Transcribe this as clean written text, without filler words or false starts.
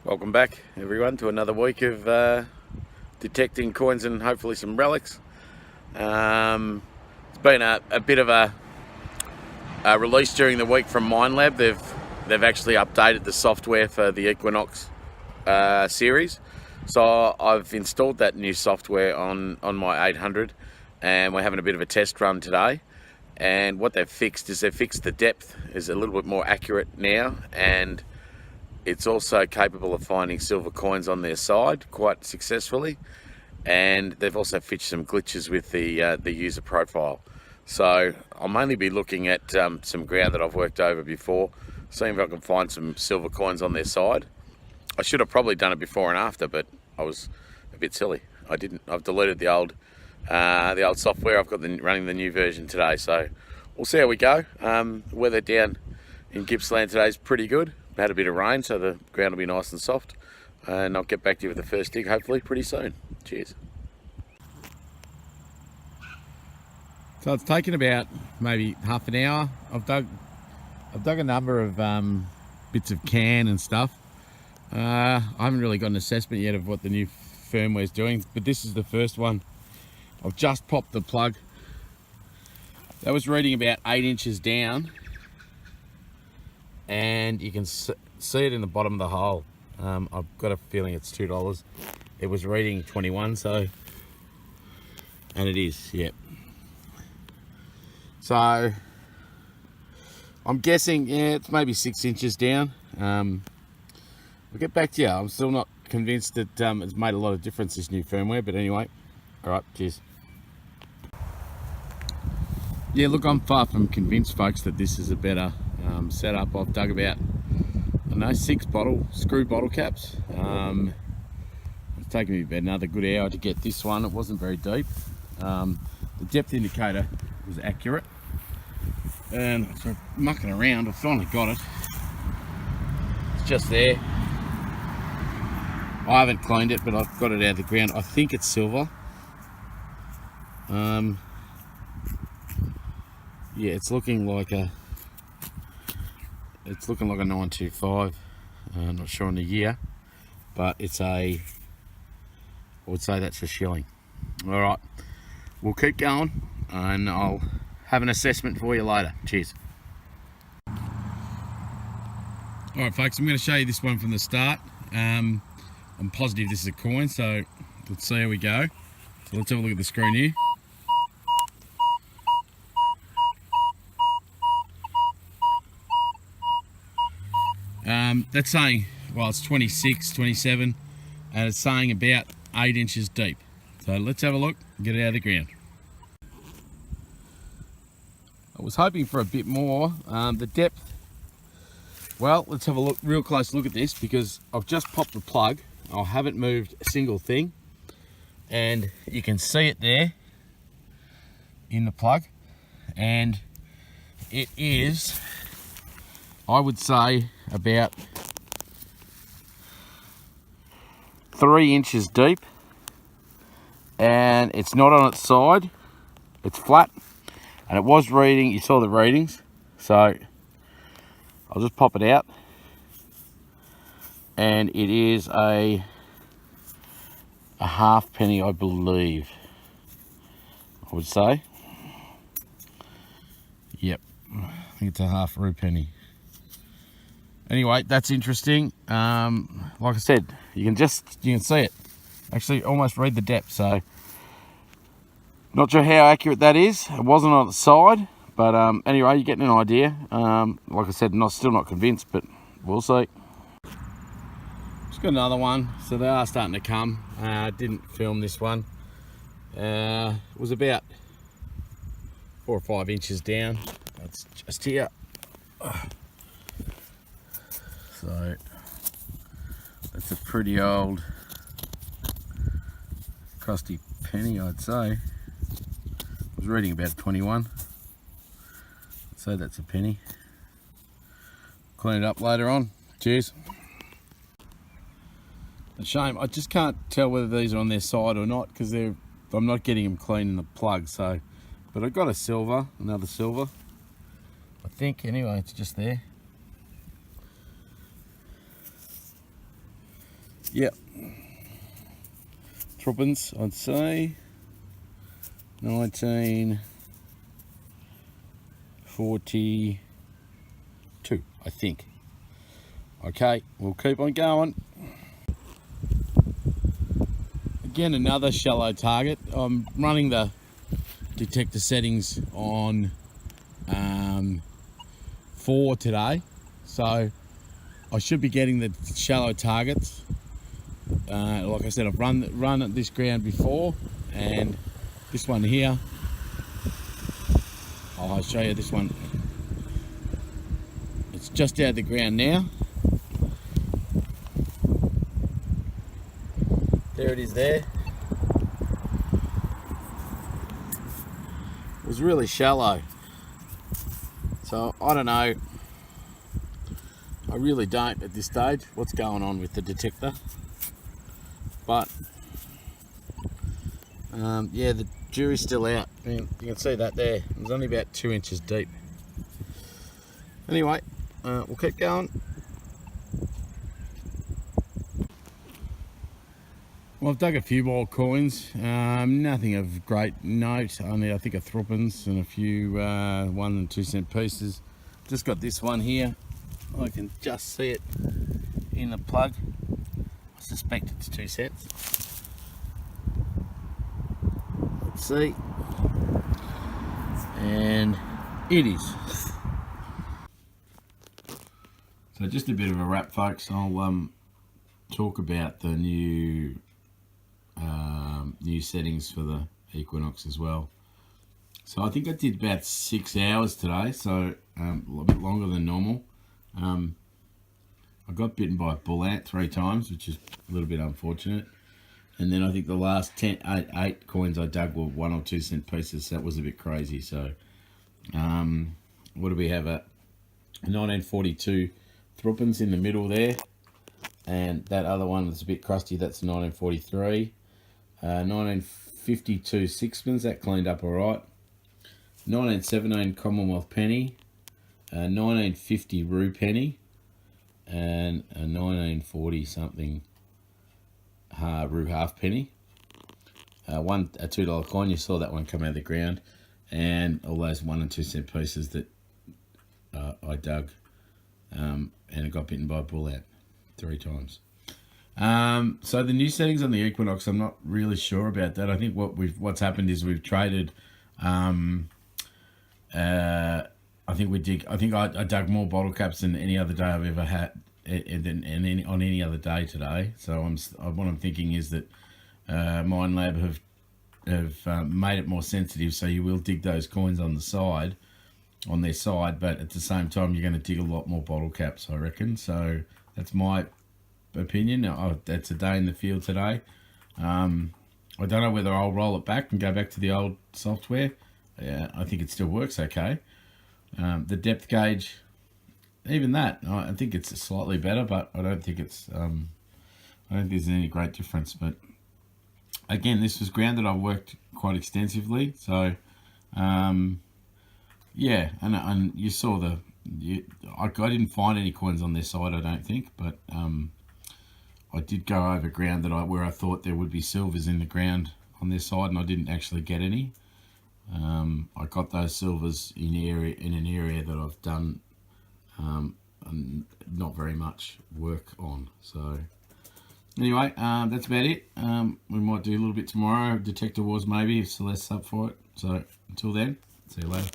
Welcome back everyone to another week of detecting coins and hopefully some relics. It's been a bit of a release during the week from MineLab. They've actually updated the software for the Equinox series. So I've installed that new software on my 800 and we're having a bit of a test run today. And what they've fixed is the depth is a little bit more accurate now, and it's also capable of finding silver coins on their side quite successfully, and they've also fixed some glitches with the user profile. So I'll mainly be looking at some ground that I've worked over before, seeing if I can find some silver coins on their side. I should have probably done it before and after, but I was a bit silly. I didn't. I've deleted the old software. I've got running the new version today, so we'll see how we go. Weather down in Gippsland today is pretty good. Had a bit of rain, so the ground will be nice and soft, and I'll get back to you with the first dig hopefully pretty soon. Cheers. So it's taken about maybe half an hour. I've dug a number of bits of can and stuff. I haven't really got an assessment yet of what the new firmware is doing, but this is the first one. I've just popped the plug. That was reading about 8 inches down, and you can see it in the bottom of the hole. I've got a feeling it's $2. It was reading 21, so, and it is, yep. So I'm guessing, yeah, it's maybe 6 inches down. We'll get back to you. I'm still not convinced that it's made a lot of difference, this new firmware, but anyway, all right, cheers. Yeah, look, I'm far from convinced, folks, that this is a better setup. I've dug about, I don't know, 6 screw bottle caps. It's taken me about another good hour to get this one. It wasn't very deep. The depth indicator was accurate, and after mucking around, I finally got it. It's just there. I haven't cleaned it, but I've got it out of the ground. I think it's silver. Yeah, it's looking like a 925. I'm not sure on the year, but I would say that's a shilling. All right, we'll keep going, and I'll have an assessment for you later. Cheers. All right, folks, I'm going to show you this one from the start. I'm positive this is a coin, so let's see how we go. So let's have a look at the screen here. That's saying, well, it's 26, 27, and it's saying about 8 inches deep. So let's have a look and get it out of the ground. I was hoping for a bit more. The depth, well, let's have a real close look at this, because I've just popped the plug. I haven't moved a single thing, and you can see it there in the plug, and it is, I would say, about 3 inches deep, and it's not on its side, it's flat, and it was reading, you saw the readings, so I'll just pop it out, and it is a half penny, I believe, I would say. Yep, I think it's a half rupee penny. Anyway, that's interesting. Like I said, you can see it. Actually, almost read the depth. So, not sure how accurate that is. It wasn't on the side, but anyway, you're getting an idea. Like I said, still not convinced, but we'll see. Just got another one. So they are starting to come. Didn't film this one. It was about 4 or 5 inches down. That's just here. So that's a pretty old crusty penny, I'd say. I was reading about 21. So that's a penny. Clean it up later on. Cheers. A shame, I just can't tell whether these are on their side or not, because I'm not getting them clean in the plug. So, but I got another silver. I think anyway, it's just there. Yep. Thruppence, I'd say 1942, I think. Okay, we'll keep on going. Again, another shallow target. I'm running the detector settings on 4 today, so I should be getting the shallow targets. Like I said, I've run at this ground before, and this one here, I'll show you this one. It's just out of the ground now. There it is there. It was really shallow. So I don't know. I really don't at this stage what's going on with the detector. But yeah, the jury's still out. I mean, you can see that there. It was only about 2 inches deep. Anyway, we'll keep going. Well, I've dug a few more coins, nothing of great note, only I think a thruppence and a few 1 and 2 cent pieces. Just got this one here, I can just see it in the plug. I suspect it's 2 cents. Let's see, and it is. So just a bit of a wrap, folks. I'll talk about the new settings for the Equinox as well. So I think I did about 6 hours today, so a little bit longer than normal. I got bitten by a bull ant 3 times, which is a little bit unfortunate. And then I think the last 8 coins I dug were 1 or 2 cent pieces, so that was a bit crazy. So what do we have? A 1942 thruppence in the middle there, and that other one that's a bit crusty, that's 1943. 1952 sixpence, that cleaned up all right. 1917 Commonwealth penny, 1950 Roo penny, and a 1940 something Roo half penny. A $2 coin, you saw that one come out of the ground, and all those 1 and 2 cent pieces that I dug, and it got bitten by a bull ant 3 times. So the new settings on the Equinox, I'm not really sure about that. I think what's happened is we've traded. I think I dug more bottle caps than any other day I've ever had, on any other day today. So what I'm thinking is that MineLab have made it more sensitive, so you will dig those coins on their side, but at the same time you're going to dig a lot more bottle caps, I reckon. So that's my opinion. That's a day in the field today. I don't know whether I'll roll it back and go back to the old software. I think it still works okay. The depth gauge, even that, I think it's slightly better, but I don't think it's I don't think there's any great difference. But again, this was ground that I've worked quite extensively, so yeah, and you saw I didn't find any coins on their side, I don't think, but I did go over ground where I thought there would be silvers in the ground on their side, and I didn't actually get any. I got those silvers in an area that I've done not very much work on. So anyway, that's about it. We might do a little bit tomorrow, Detector Wars maybe, if Celeste's up for it. So until then, see you later.